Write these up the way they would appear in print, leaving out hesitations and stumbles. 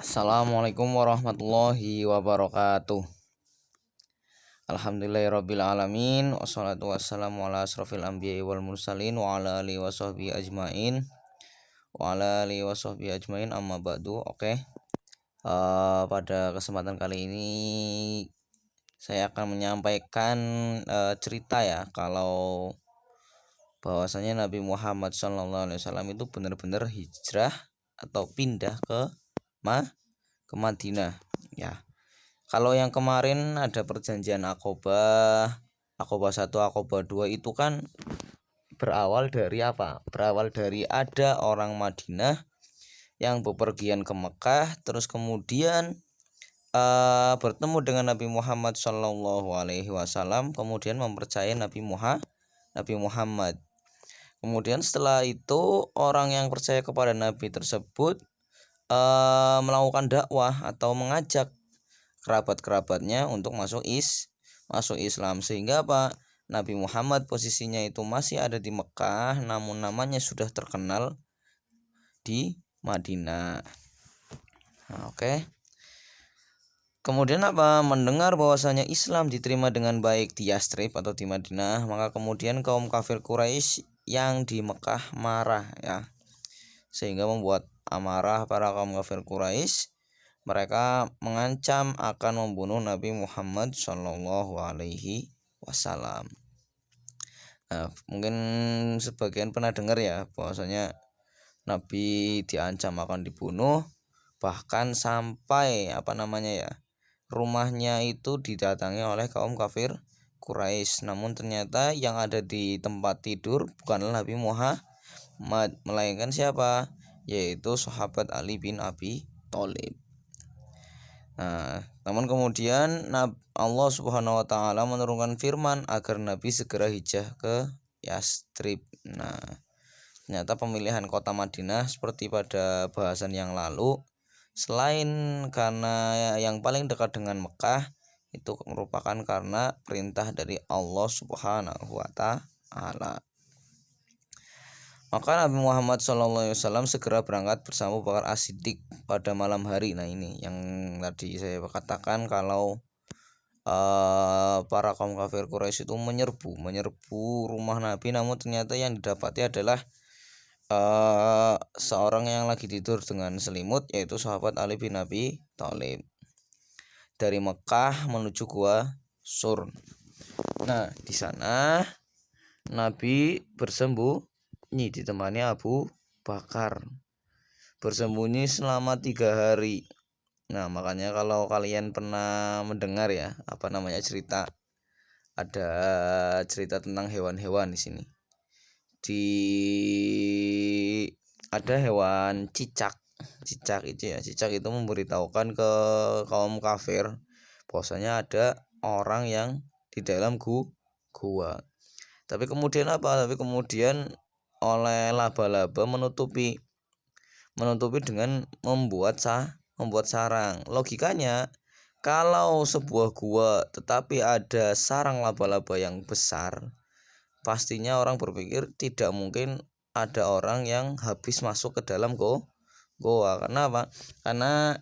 Assalamualaikum warahmatullahi wabarakatuh. Alhamdulillahirabbil alamin wassalatu wassalamu ala asrofil anbiya'i wal mursalin wa ala alihi washabbihi ajmain amma ba'du. Pada kesempatan kali ini saya akan menyampaikan cerita ya, kalau bahwasanya Nabi Muhammad SAW itu benar-benar hijrah atau pindah ke Madinah ya. Kalau yang kemarin ada perjanjian Aqobah 1, Aqobah 2 itu kan berawal dari apa? Berawal dari ada orang Madinah yang bepergian ke Mekah, terus kemudian bertemu dengan Nabi Muhammad SAW, kemudian mempercayai Nabi Muhammad. Kemudian setelah itu orang yang percaya kepada Nabi tersebut melakukan dakwah atau mengajak kerabat-kerabatnya untuk masuk Islam, sehingga Nabi Muhammad posisinya itu masih ada di Mekah, namun namanya sudah terkenal di Madinah. Kemudian mendengar bahwasanya Islam diterima dengan baik di Yastrib atau di Madinah, maka kemudian kaum kafir Quraisy yang di Mekah marah ya, sehingga membuat amarah para kaum kafir Quraisy. Mereka mengancam akan membunuh Nabi Muhammad SAW. Mungkin sebagian pernah dengar ya, bahwasanya Nabi diancam akan dibunuh, bahkan sampai rumahnya itu didatangi oleh kaum kafir Quraisy. Namun ternyata yang ada di tempat tidur bukanlah Nabi Muhammad, melainkan siapa? Yaitu sahabat Ali bin Abi Thalib. Namun kemudian Allah Subhanahu wa taala menurunkan firman agar Nabi segera hijrah ke Yastrib. Ternyata pemilihan kota Madinah seperti pada bahasan yang lalu, selain karena yang paling dekat dengan Mekah, itu merupakan karena perintah dari Allah Subhanahu wa taala. Maka Nabi Muhammad SAW segera berangkat bersama Abu Bakar As-Siddiq pada malam hari. Ini yang tadi saya katakan, kalau para kaum kafir Quraisy itu menyerbu rumah Nabi, namun ternyata yang didapati adalah seorang yang lagi tidur dengan selimut, yaitu sahabat Ali bin Abi Thalib, dari Mekah menuju Gua Sur. Di sana Nabi bersembunyi ditemani Abu Bakar, bersembunyi selama 3 hari. Makanya kalau kalian pernah mendengar ya, ada cerita tentang hewan-hewan di sini. Ada hewan cicak itu memberitahukan ke kaum kafir bahwasanya ada orang yang di dalam gua. Tapi kemudian oleh laba-laba menutupi dengan membuat sarang. Logikanya, kalau sebuah gua tetapi ada sarang laba-laba yang besar, pastinya orang berpikir tidak mungkin ada orang yang habis masuk ke dalam goa. Karena apa? Karena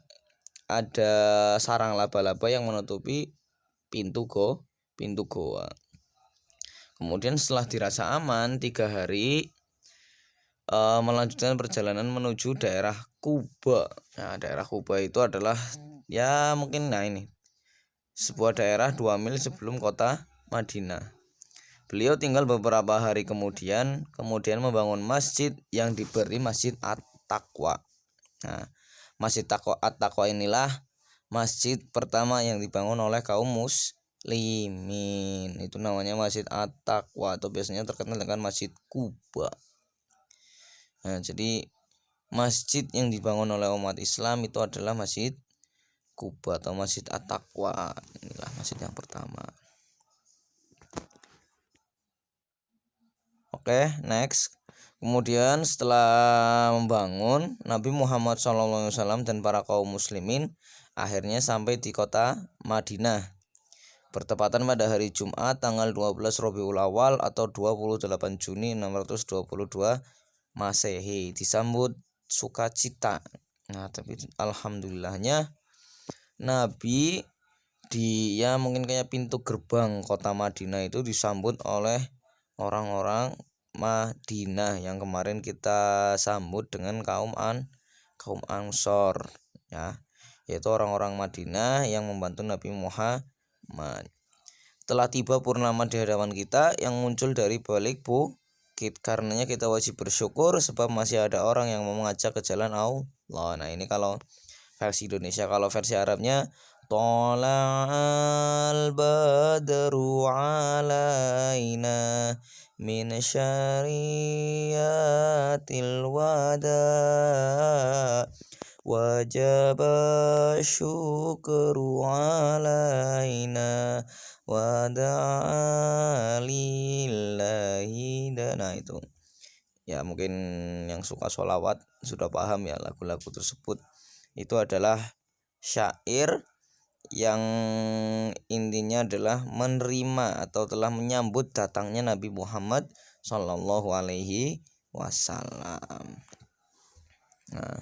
ada sarang laba-laba yang menutupi pintu goa. Kemudian setelah dirasa aman 3 hari, melanjutkan perjalanan menuju daerah Quba. Daerah Quba itu adalah sebuah daerah 2 mil sebelum kota Madinah. Beliau tinggal beberapa hari kemudian membangun masjid yang diberi Masjid At-Taqwa. Masjid At-Taqwa inilah masjid pertama yang dibangun oleh kaum muslimin. Itu namanya Masjid At-Taqwa, atau biasanya terkenal dengan Masjid Quba. Jadi masjid yang dibangun oleh umat Islam itu adalah Masjid Quba atau Masjid At-Taqwa. Inilah masjid yang pertama. Next. Kemudian setelah membangun, Nabi Muhammad SAW dan para kaum muslimin akhirnya sampai di kota Madinah, bertepatan pada hari Jumat tanggal 12 Rabiul Awal atau 28 Juni 622 Masehi. Disambut sukacita Nah, tapi alhamdulillahnya Nabi dia mungkin kayak pintu gerbang kota Madinah itu disambut oleh orang-orang Madinah yang kemarin kita sambut dengan kaum Ansor ya, yaitu orang-orang Madinah yang membantu Nabi Muhammad. Telah tiba purnama di hadapan kita yang muncul dari balik bukit. Karenanya kita wajib bersyukur sebab masih ada orang yang mau mengajak ke jalan Allah. Nah, ini kalau versi Indonesia. Kalau versi Arabnya, Tola'al badru alaina min syariatil wada wajib syukru alaina wada'alillahi. Nah itu ya, mungkin yang suka sholawat sudah paham ya, lagu-lagu tersebut itu adalah syair yang intinya adalah menerima atau telah menyambut datangnya Nabi Muhammad Shallallahu Alaihi Wasallam. Nah,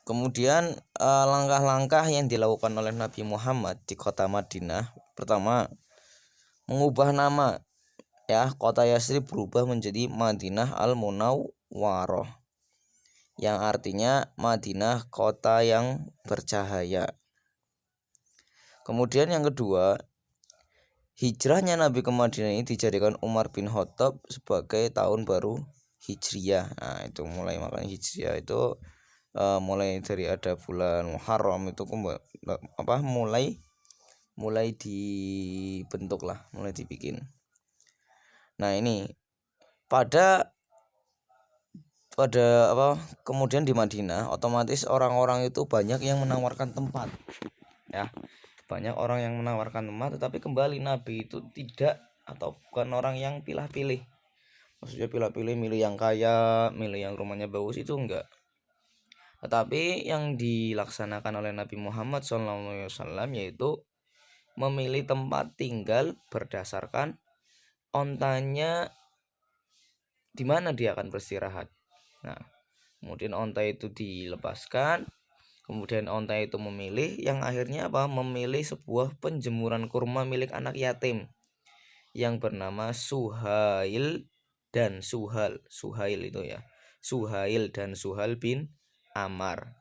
kemudian langkah-langkah yang dilakukan oleh Nabi Muhammad di kota Madinah, pertama mengubah nama ya, kota Yasrib berubah menjadi Madinah Al-Munawwaroh, yang artinya Madinah kota yang bercahaya. Kemudian yang kedua, hijrahnya Nabi ke Madinah ini dijadikan Umar bin Khattab sebagai tahun baru Hijriyah. Nah, itu mulai, makanya Hijriyah itu mulai dari ada bulan Muharram itu mulai dibentuk lah, mulai dibikin. Nah, ini pada kemudian di Madinah otomatis orang-orang itu banyak yang menawarkan tempat ya, banyak orang yang menawarkan tempat, tetapi kembali Nabi itu tidak, atau bukan orang yang pilih-pilih, maksudnya pilih-pilih milih yang kaya, milih yang rumahnya bagus, itu enggak. Tetapi yang dilaksanakan oleh Nabi Muhammad SAW yaitu memilih tempat tinggal berdasarkan ontanya di mana dia akan beristirahat. Nah, kemudian onta itu dilepaskan, kemudian onta itu memilih, yang akhirnya memilih sebuah penjemuran kurma milik anak yatim yang bernama Suhail dan Suhal. Suhail itu ya, Suhail dan Suhal bin Amar,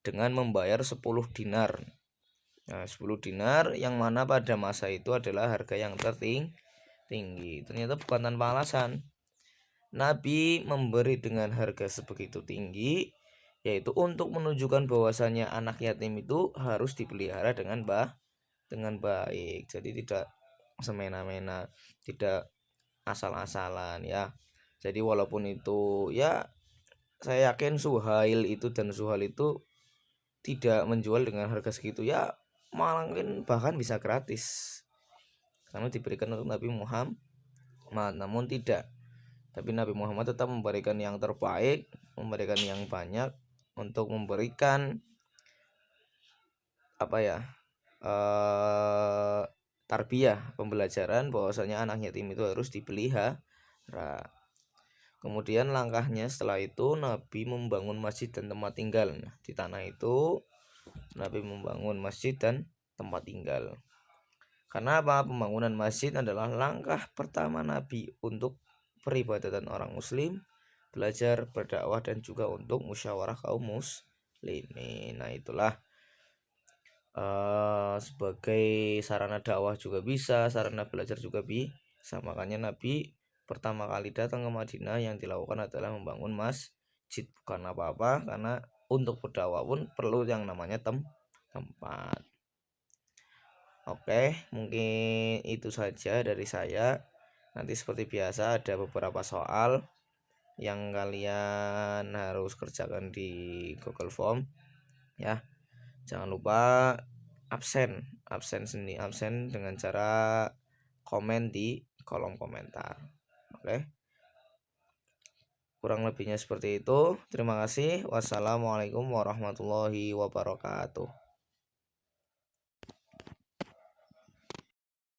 dengan membayar 10 dinar. Nah, 10 dinar yang mana pada masa itu adalah harga yang tertinggi. Ternyata bukan tanpa alasan. Nabi memberi dengan harga sebegitu tinggi, yaitu untuk menunjukkan bahwasanya anak yatim itu harus dipelihara dengan baik. Jadi tidak semena-mena, tidak asal-asalan ya. Jadi walaupun itu ya, saya yakin Suhail itu dan Suhal itu tidak menjual dengan harga segitu ya, malah bahkan bisa gratis karena diberikan untuk Nabi Muhammad. Namun tidak, tapi Nabi Muhammad tetap memberikan yang terbaik, memberikan yang banyak, untuk memberikan tarbiyah, pembelajaran bahwasanya anak yatim itu harus dipelihara. Kemudian langkahnya setelah itu Nabi membangun masjid dan tempat tinggal. Nah, di tanah itu Nabi membangun masjid dan tempat tinggal. Karena pembangunan masjid adalah langkah pertama Nabi untuk peribadatan orang muslim, belajar, berdakwah, dan juga untuk musyawarah kaum muslimin. Nah, itulah sebagai sarana dakwah juga bisa, sarana belajar juga bisa. Makanya Nabi pertama kali datang ke Madinah yang dilakukan adalah membangun masjid. Bukan apa-apa, karena untuk berdakwah pun perlu yang namanya tempat. Oke, mungkin itu saja dari saya. Nanti seperti biasa ada beberapa soal yang kalian harus kerjakan di Google Form ya. Jangan lupa absen dengan cara komen di kolom komentar. Oke, kurang lebihnya seperti itu. Terima kasih. Wassalamualaikum warahmatullahi wabarakatuh.